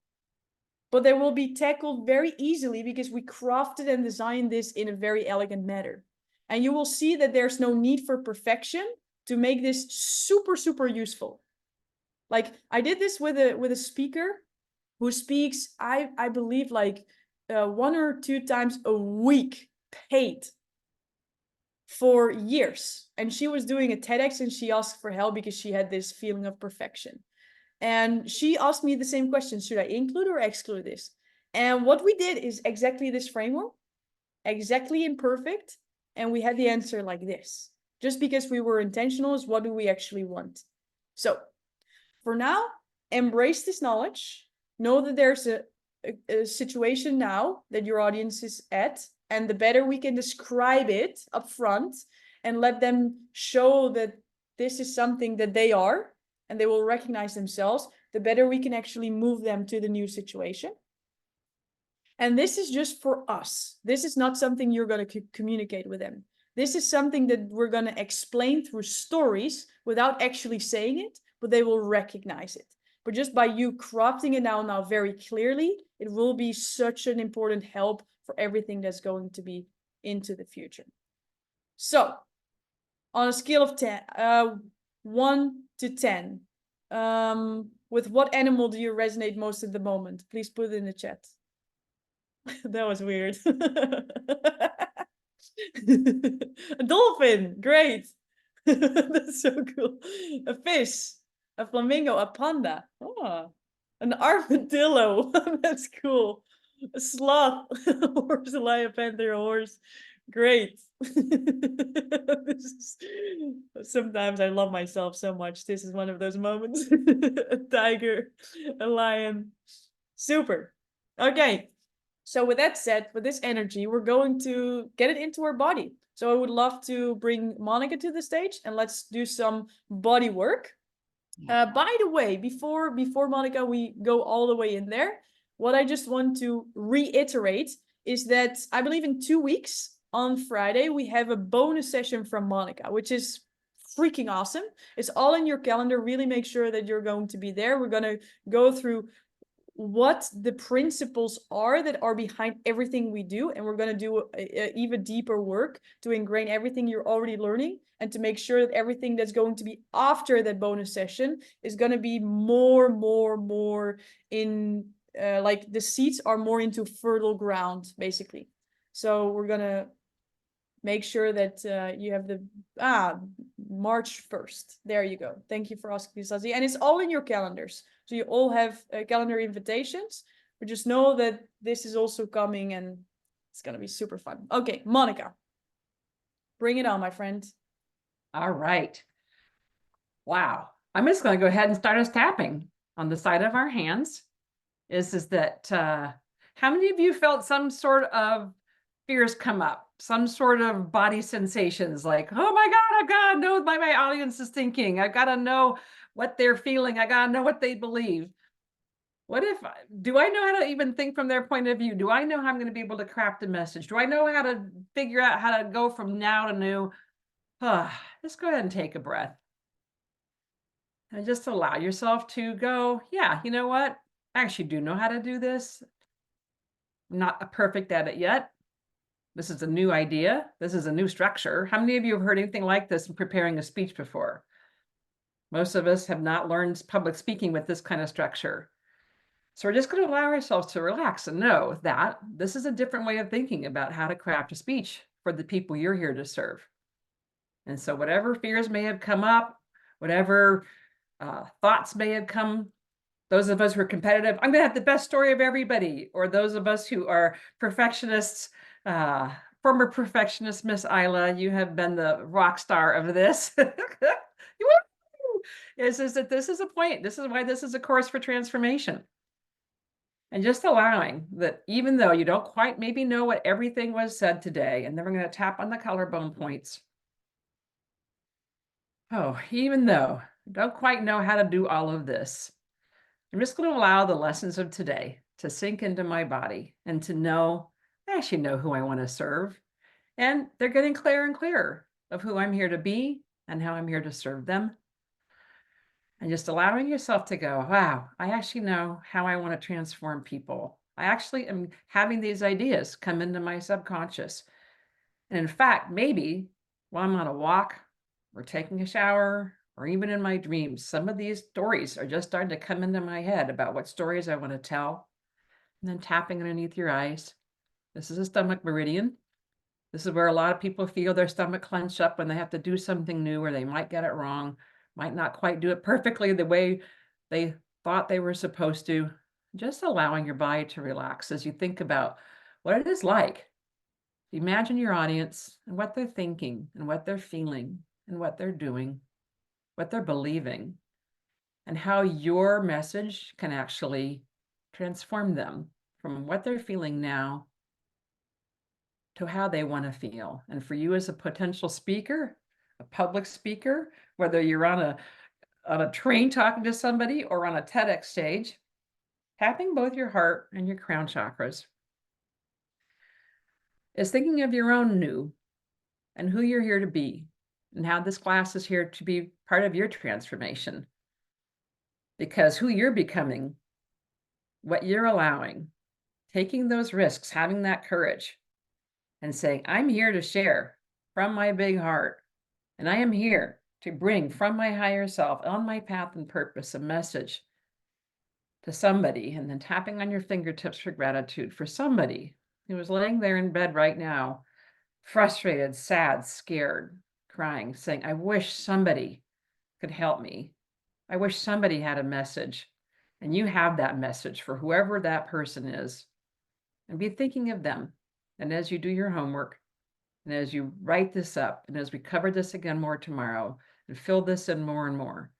but they will be tackled very easily because we crafted and designed this in a very elegant manner. And you will see that there's no need for perfection to make this super, super useful. Like I did this with a speaker who speaks, I believe, like 1 or 2 times a week, paid, for years. And she was doing a TEDx and she asked for help because she had this feeling of perfection. And she asked me the same question: should I include or exclude this? And what we did is exactly this framework, exactly imperfect. And we had the answer like this, just because we were intentional is what do we actually want. So for now, embrace this knowledge. Know that there's a situation now that your audience is at, and the better we can describe it up front and let them show that this is something that they are, and they will recognize themselves, the better we can actually move them to the new situation. And this is just for us. This is not something you're going to communicate with them. This is something that we're going to explain through stories without actually saying it, but they will recognize it. But just by you crafting it now very clearly, it will be such an important help for everything that's going to be into the future. So, on a scale of 1 to 10, with what animal do you resonate most at the moment? Please put it in the chat. That was weird. A dolphin, great. That's so cool. A fish, a flamingo, a panda. Oh, an armadillo. That's cool. A sloth, a horse, a lion, a panther, a horse. Great. Sometimes I love myself so much. This is one of those moments. A tiger, a lion. Super. Okay. So with that said, with this energy, we're going to get it into our body. So I would love to bring Monica to the stage and let's do some body work. By the way, before Monica, we go all the way in there, what I just want to reiterate is that I believe in 2 weeks on Friday, we have a bonus session from Monica, which is freaking awesome. It's all in your calendar. Really make sure that you're going to be there. We're going to go through what the principles are that are behind everything we do, and we're going to do a even deeper work to ingrain everything you're already learning and to make sure that everything that's going to be after that bonus session is going to be more in like the seeds are more into fertile ground, basically. So we're going to make sure that you have the March 1st. There you go. Thank you for asking, Sazi. And it's all in your calendars. So you all have calendar invitations, but just know that this is also coming and it's going to be super fun. Okay, Monica, bring it on, my friend. All right. Wow. I'm just going to go ahead and start us tapping on the side of our hands. Is that how many of you felt some sort of fears come up? Some sort of body sensations like, oh my God, I've got to know what my audience is thinking. I've got to know what they're feeling. I got to know what they believe. What if, do I know how to even think from their point of view? Do I know how I'm going to be able to craft a message? Do I know how to figure out how to go from now to new? Let's go ahead and take a breath. And just allow yourself to go, yeah, you know what? I actually do know how to do this. I'm not perfect at it yet. This is a new idea. This is a new structure. How many of you have heard anything like this in preparing a speech before? Most of us have not learned public speaking with this kind of structure. So we're just going to allow ourselves to relax and know that this is a different way of thinking about how to craft a speech for the people you're here to serve. And so whatever fears may have come up, whatever thoughts may have come, those of us who are competitive, I'm going to have the best story of everybody, or those of us who are perfectionists, former perfectionist, Miss Isla, you have been the rock star of this. Is that this is a point. This is why this is a course for transformation. And just allowing that even though you don't quite maybe know what everything was said today, and then we're going to tap on the collarbone points. Oh, even though you don't quite know how to do all of this, I'm just going to allow the lessons of today to sink into my body and to know, I actually know who I want to serve. And they're getting clearer and clearer of who I'm here to be and how I'm here to serve them. And just allowing yourself to go, wow, I actually know how I want to transform people. I actually am having these ideas come into my subconscious. And in fact, maybe while I'm on a walk or taking a shower, or even in my dreams, some of these stories are just starting to come into my head about what stories I want to tell. And then tapping underneath your eyes. This is a stomach meridian. This is where a lot of people feel their stomach clench up when they have to do something new, or they might get it wrong, might not quite do it perfectly the way they thought they were supposed to. Just allowing your body to relax as you think about what it is like. Imagine your audience and what they're thinking and what they're feeling and what they're doing, what they're believing, and how your message can actually transform them from what they're feeling now to how they want to feel. And for you as a potential speaker, a public speaker, whether you're on a train talking to somebody or on a TEDx stage, tapping both your heart and your crown chakras is thinking of your own new and who you're here to be and how this class is here to be part of your transformation. Because who you're becoming, what you're allowing, taking those risks, having that courage and saying, I'm here to share from my big heart. And I am here to bring from my higher self on my path and purpose a message to somebody, and then tapping on your fingertips for gratitude for somebody who is laying there in bed right now, frustrated, sad, scared, crying, saying, I wish somebody could help me. I wish somebody had a message. And you have that message for whoever that person is. And be thinking of them. And as you do your homework, and as you write this up, and as we cover this again more tomorrow, and fill this in more and more,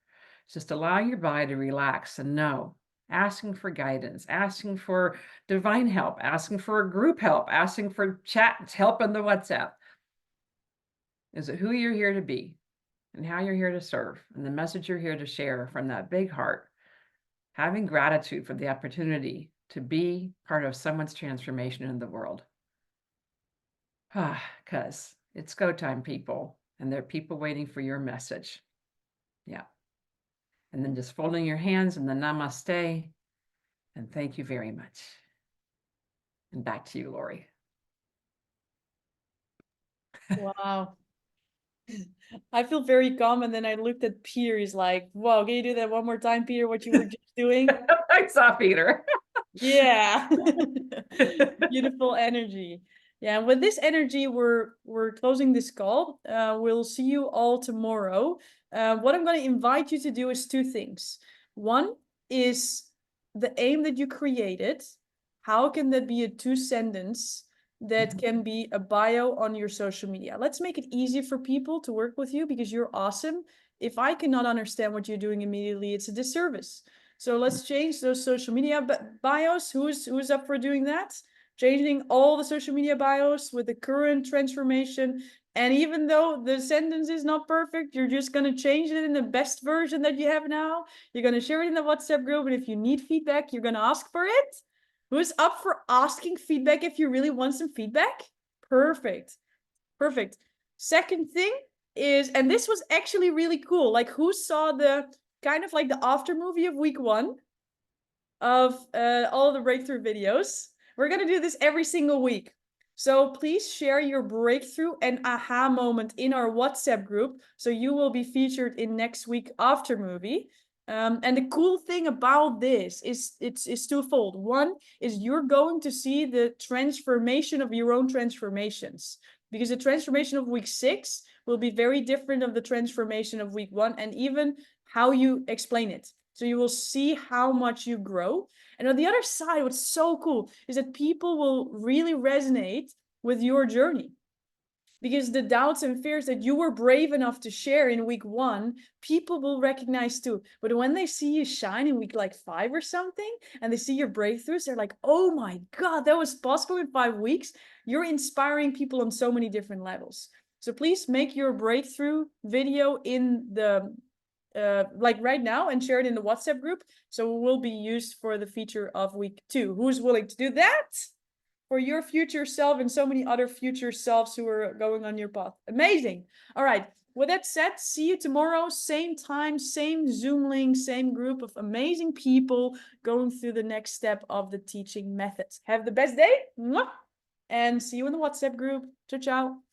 just allow your body to relax and know, asking for guidance, asking for divine help, asking for a group help, asking for chat help in the WhatsApp. Is it who you're here to be and how you're here to serve and the message you're here to share from that big heart, having gratitude for the opportunity to be part of someone's transformation in the world. Because it's go time, people, and there are people waiting for your message. Yeah. And then just folding your hands in the namaste, and thank you very much. And back to you, Lori. Wow. I feel very calm, and then I looked at Peter. He's like, "Whoa, can you do that one more time, Peter? What you were just doing?" I saw Peter. Yeah. Beautiful energy. Yeah, and with this energy, we're closing this call. We'll see you all tomorrow. What I'm going to invite you to do is two things. One is the aim that you created. How can that be a 2-sentence that can be a bio on your social media? Let's make it easy for people to work with you because you're awesome. If I cannot understand what you're doing immediately, it's a disservice. So let's change those social media bios. Who's up for doing that? Changing all the social media bios with the current transformation. And even though the sentence is not perfect, you're just going to change it in the best version that you have now. You're going to share it in the WhatsApp group. And if you need feedback, you're going to ask for it. Who's up for asking feedback if you really want some feedback? Perfect. Perfect. Second thing is, and this was actually really cool. Like, who saw the kind of like the after movie of week 1 of all the breakthrough videos? We're going to do this every single week. So please share your breakthrough and aha moment in our WhatsApp group. So you will be featured in next week after movie. And the cool thing about this is it's twofold. One is you're going to see the transformation of your own transformations, because the transformation of week 6 will be very different of the transformation of week 1, and even how you explain it. So you will see how much you grow. And on the other side, what's so cool is that people will really resonate with your journey, because the doubts and fears that you were brave enough to share in week 1, people will recognize too. But when they see you shine in week like 5 or something, and they see your breakthroughs, they're like, oh my God, that was possible in 5 weeks. You're inspiring people on so many different levels. So please make your breakthrough video in the like right now and share it in the WhatsApp group. So it will be used for the feature of week 2. Who's willing to do that for your future self and so many other future selves who are going on your path? Amazing. All right. With that said, see you tomorrow, same time, same Zoom link, same group of amazing people going through the next step of the teaching methods. Have the best day. And see you in the WhatsApp group. Ciao, ciao.